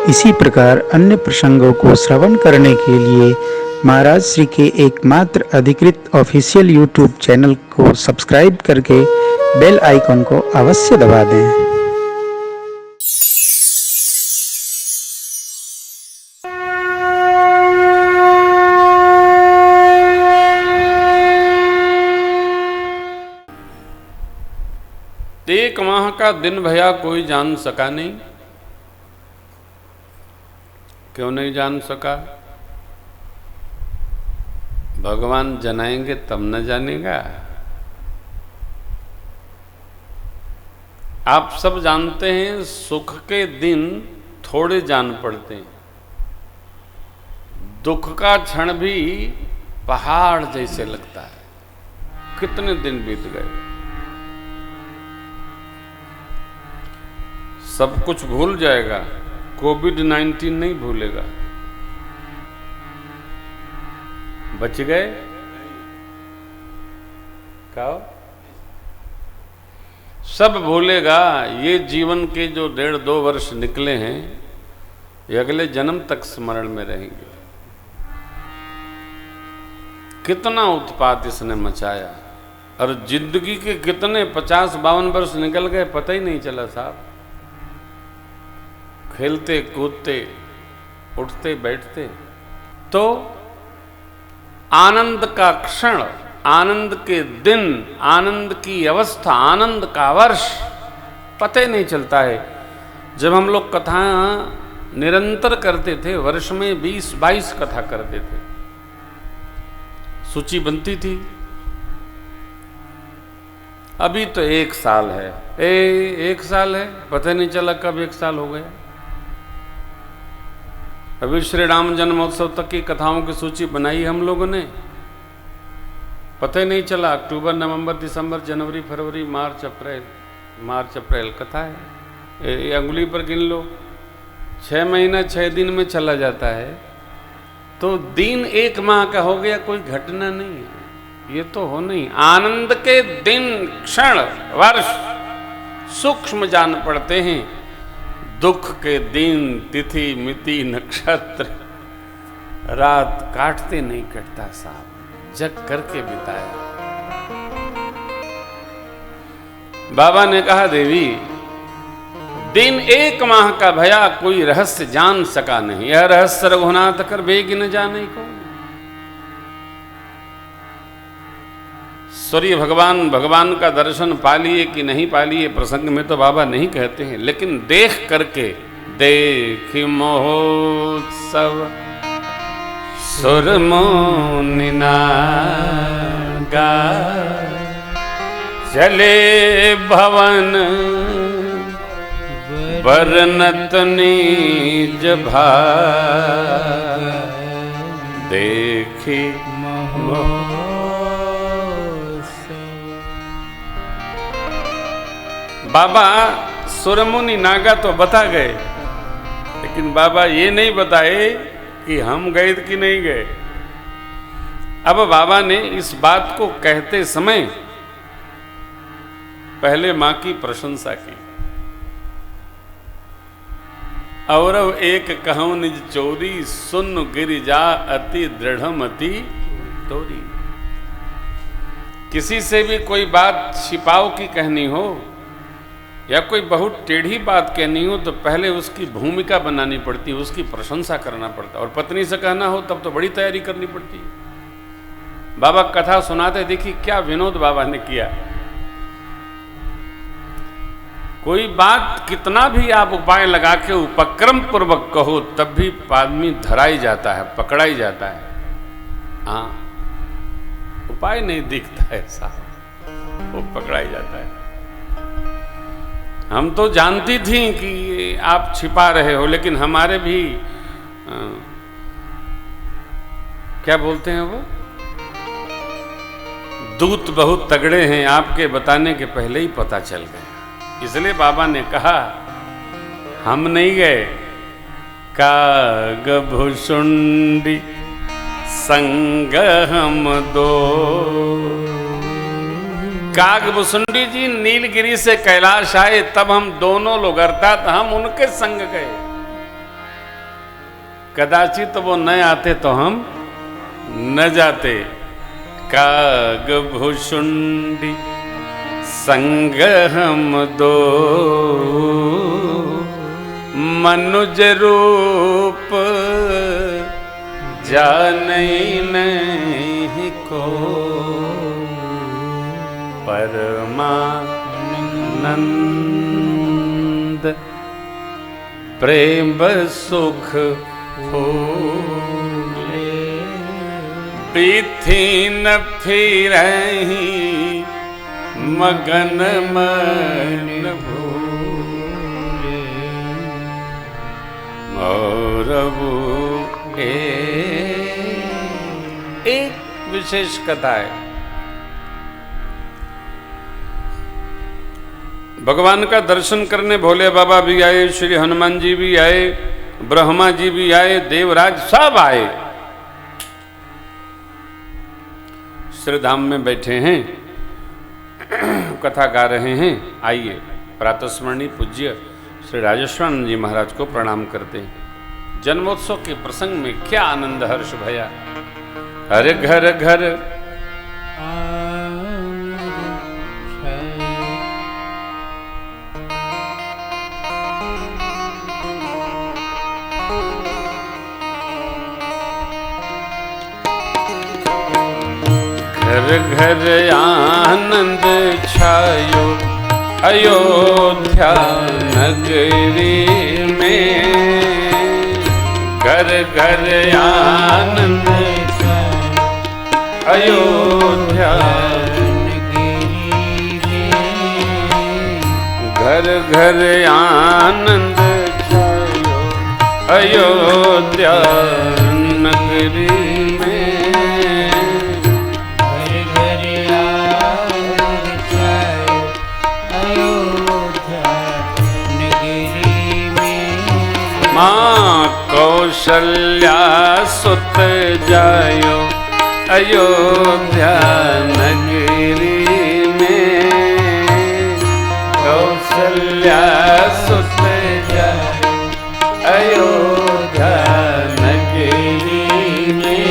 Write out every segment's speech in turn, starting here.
इसी प्रकार अन्य प्रसंगों को श्रवण करने के लिए महाराज श्री के एकमात्र अधिकृत ऑफिशियल यूट्यूब चैनल को सब्सक्राइब करके बेल आइकन को अवश्य दबा दें। एक माह का दिन भैया कोई जान सका नहीं। क्यों नहीं जान सका? भगवान जनाएंगे तब न जानेगा। आप सब जानते हैं सुख के दिन थोड़े जान पड़ते हैं, दुख का क्षण भी पहाड़ जैसे लगता है। कितने दिन बीत गए, सब कुछ भूल जाएगा, कोविड-19 नहीं भूलेगा। बच गए क्या? सब भूलेगा। ये जीवन के जो 1.5-2 वर्ष निकले हैं, ये अगले जन्म तक स्मरण में रहेंगे। कितना उत्पात इसने मचाया, और जिंदगी के कितने 50-52 वर्ष निकल गए, पता ही नहीं चला साहब। खेलते कूदते, उठते बैठते, तो आनंद का क्षण, आनंद के दिन, आनंद की अवस्था, आनंद का वर्ष पता ही नहीं चलता है। जब हम लोग कथा निरंतर करते थे, वर्ष में 20-22 कथा करते थे, सूची बनती थी। अभी तो 1 साल है। 1 साल है, पता नहीं चला कब 1 साल हो गया। अभी श्री राम जन्मोत्सव तक की कथाओं की सूची बनाई हम लोगों ने, पता ही नहीं चला। अक्टूबर, नवंबर, दिसंबर, जनवरी, फरवरी, मार्च, अप्रैल कथा है। ये अंगुली पर गिन लो, 6 महीना 6 दिन में चला जाता है। तो दिन 1 माह का हो गया, कोई घटना नहीं है। ये तो हो नहीं। आनंद के दिन, क्षण, वर्ष सूक्ष्म जान पड़ते हैं। दुख के दिन, तिथि, मिति, नक्षत्र, रात काटते नहीं कटता साहब, जग करके बिताया। बाबा ने कहा, देवी दिन 1 माह का भया कोई रहस्य जान सका नहीं। यह रहस्य रघुनाथ कर बेगी न जाने को। सूर्य भगवान का दर्शन पा लिए कि नहीं पा लिए, प्रसंग में तो बाबा नहीं कहते हैं, लेकिन देख करके, देखि महोत्सव सुर मुनि नागा, चले भवन बरनत नीज भाग, देखि बाबा सुरमुनि नागा तो बता गए, लेकिन बाबा ये नहीं बताए कि हम गए कि नहीं गए। अब बाबा ने इस बात को कहते समय पहले मां की प्रशंसा की। और एक कहूं निज चोरी, सुन गिरिजा अति दृढ़मति तोरी। किसी से भी कोई बात छिपाव की कहनी हो या कोई बहुत टेढ़ी बात कहनी हो, तो पहले उसकी भूमिका बनानी पड़ती है, उसकी प्रशंसा करना पड़ता है। और पत्नी से कहना हो तब तो बड़ी तैयारी करनी पड़ती है। बाबा कथा सुनाते, देखिए क्या विनोद बाबा ने किया। कोई बात कितना भी आप उपाय लगा के उपक्रम पूर्वक कहो, तब भी आदमी धराई जाता है, पकड़ाई जाता है। हाँ, उपाय नहीं दिखता है साहब, वो पकड़ाई जाता है। हम तो जानती थी कि आप छिपा रहे हो, लेकिन हमारे भी क्या बोलते हैं वो, दूत बहुत तगड़े हैं, आपके बताने के पहले ही पता चल गए। इसलिए बाबा ने कहा, हम नहीं गए। काग भुषुंडी संग हम दो। कागभुसुंडी जी नीलगिरी से कैलाश आए, तब हम दोनों लोग, अर्थात हम उनके संग गए। कदाचित वो न आते तो हम न जाते। काग भुषुंडी संग हम दो, मनुज रूप जानई नहीं को, परमानंद प्रेम सुख फूले, पीथी न फिरही मगन मन भूले, मौरवु एक विशेष कथा है। भगवान का दर्शन करने भोले बाबा भी आए, श्री हनुमान जी भी आए, ब्रह्मा जी भी आए, देवराज सब आए, श्रीधाम में बैठे हैं, कथा गा रहे हैं। आइए प्रातस्मरणीय पूज्य श्री राजेश्वरानंद जी महाराज को प्रणाम करते हैं। जन्मोत्सव के प्रसंग में क्या आनंद हर्ष भया। हर घर घर घर घर आनंद छायो, अयोध्या नगरी में। घर घर आनंद छायो, अयोध्या नगरी में। घर घर आनंद छायो, अयोध्या नगरी में। माँ कौशल्या सुत जायो, अयोध्या नगरी में। कौशल्या सुत जायो, अयोध्या नगरी में।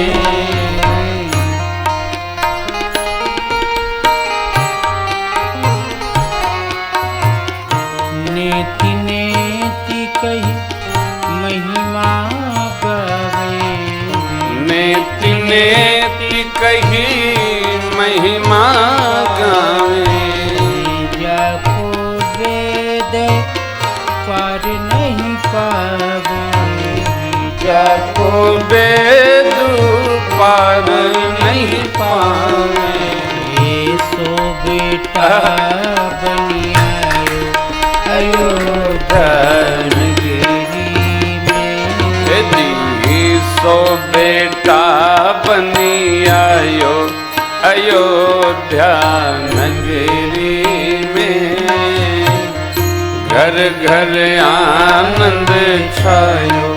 नेति नेति कही महिमा गावे, नेति नेति कही महिमा गावे। जाको वेद पार नहीं पावे, जाको वेद पार नहीं पावे। ये सो बेटा बनी आयो, अयोध्या सो बेटा बनी आयो, अयोध्या नगरी में। घर घर आनंद छायो,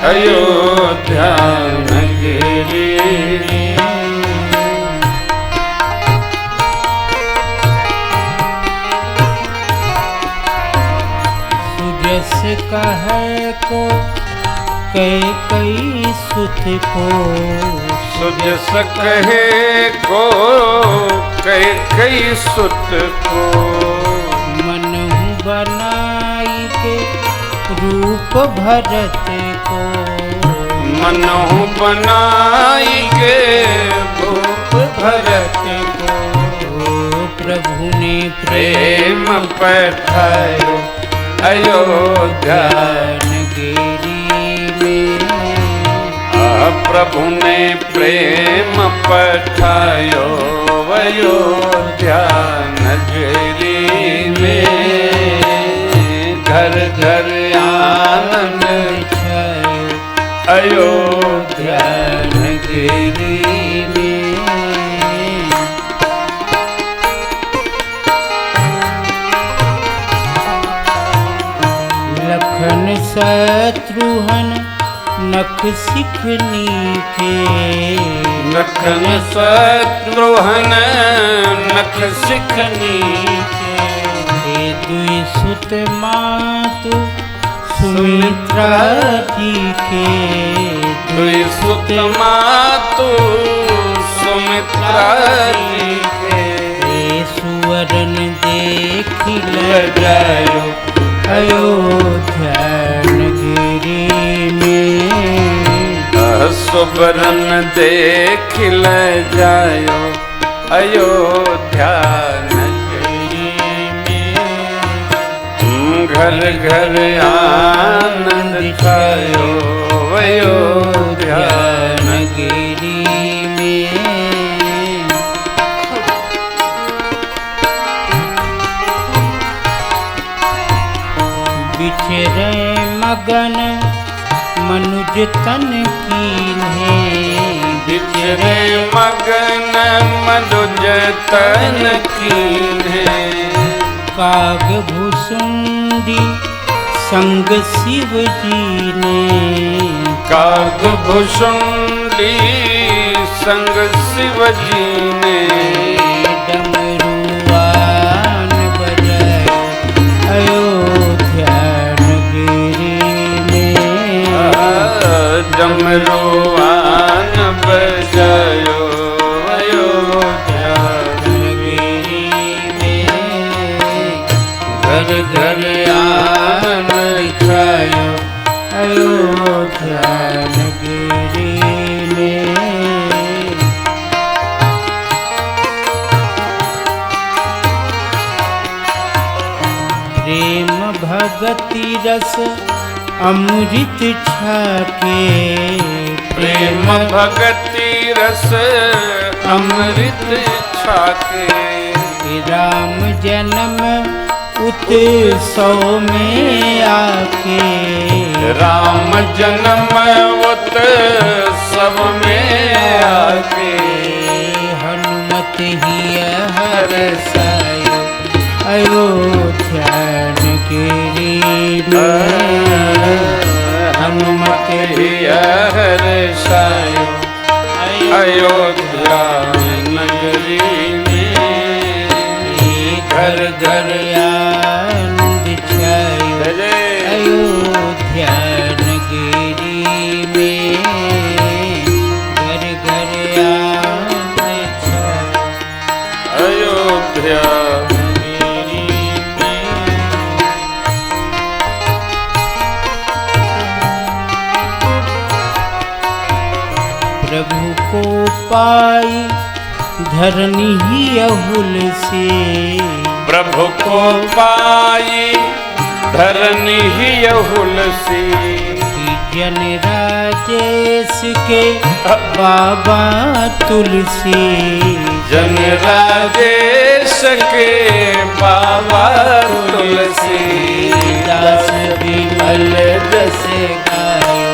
अयोध्या नगरी में। सुजस कहे को कई सुत को, सुजस कहे को कई सुत को। मनहु बनाई के रूप भरत को, मनहु बनाई के रूप भरत को। प्रभु ने प्रेम पठायो, अयोध्या नगरी में। प्रभु ने प्रेम पठायो, अयोध्या नगरी में। घर घर आनंद छायो, अयोध्या नगरी में। लखन शत्रुघ्न नख सिखनी के, लखन शत्रुघ्न नख सिखनी के। दुई सुत मातु सुमित्रा जी के दुई सुत मातु सुमित्रा जी के सुवरन देखि लगायो अयोध्या नगरी में। सुवरन देख ले जायो अयोध्या नगरी में। घर घर आनंद छायो अयोध्या नगरी में। बिचरे मगन मनुज तन कीन्हे। बिचरे मगन मनुज तन कीन्हे। काग भुसुंडी संग शिव जी ने। काग भुसुंडी संग शिव जी ने। डमरुआन बजायो अयोध्या नगरी में। डमरुआन बजायो अयोध्या नगरी में। घर घर आनंद छायो अयोध्या नगरी में। प्रेम भगति रस अमृत छाके। प्रेम भगति रस अमृत छाके। राम जन्म उत्सव में आके। राम जन्म उत्सव में आके। हनुमत ही हरसायो अयोध्या नगरी में। हनुमत ही हर्षायो अयोध्या नगरी में। घर घर आनंद छायो अयोध्या नगरी में। घर घर आनंद छायो अयोध्या नगरी में। प्रभु को पाई धरनी ही अहुल से। प्रभु को पाई धरनी ही अहुलसी। जन राजेश के बाबा तुलसी। जन राजेश के बाबा तुलसी। दास विमल जस गायो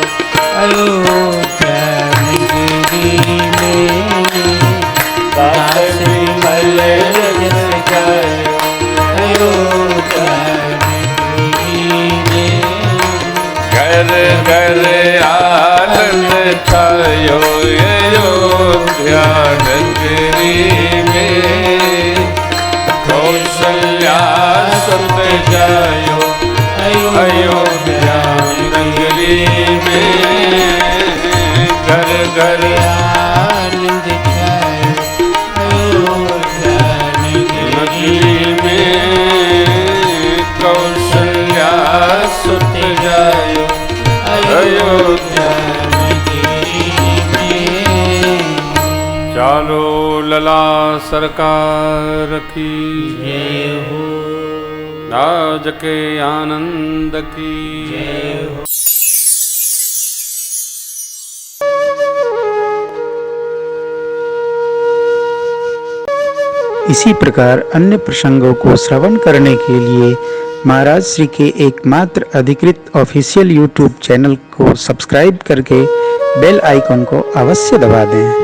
अयोध्या नगरी में। दास विमल जस गायो अयोध्या नगरी में। घर घर आनंद छायो अयोध्या नगरी में। कौशल्या सुत जायो अयोध्या नगरी में। घर घर आनंद छायो अयोध्या नगरी में। कौशल्या सुत जायो अयोध्या नगरी में। चालो लला सरकार की जय हो राज के आनंद की जय हो। इसी प्रकार अन्य प्रसंगों को श्रवण करने के लिए महाराज श्री के एकमात्र अधिकृत ऑफिशियल यूट्यूब चैनल को सब्सक्राइब करके बेल आइकन को अवश्य दबा दें।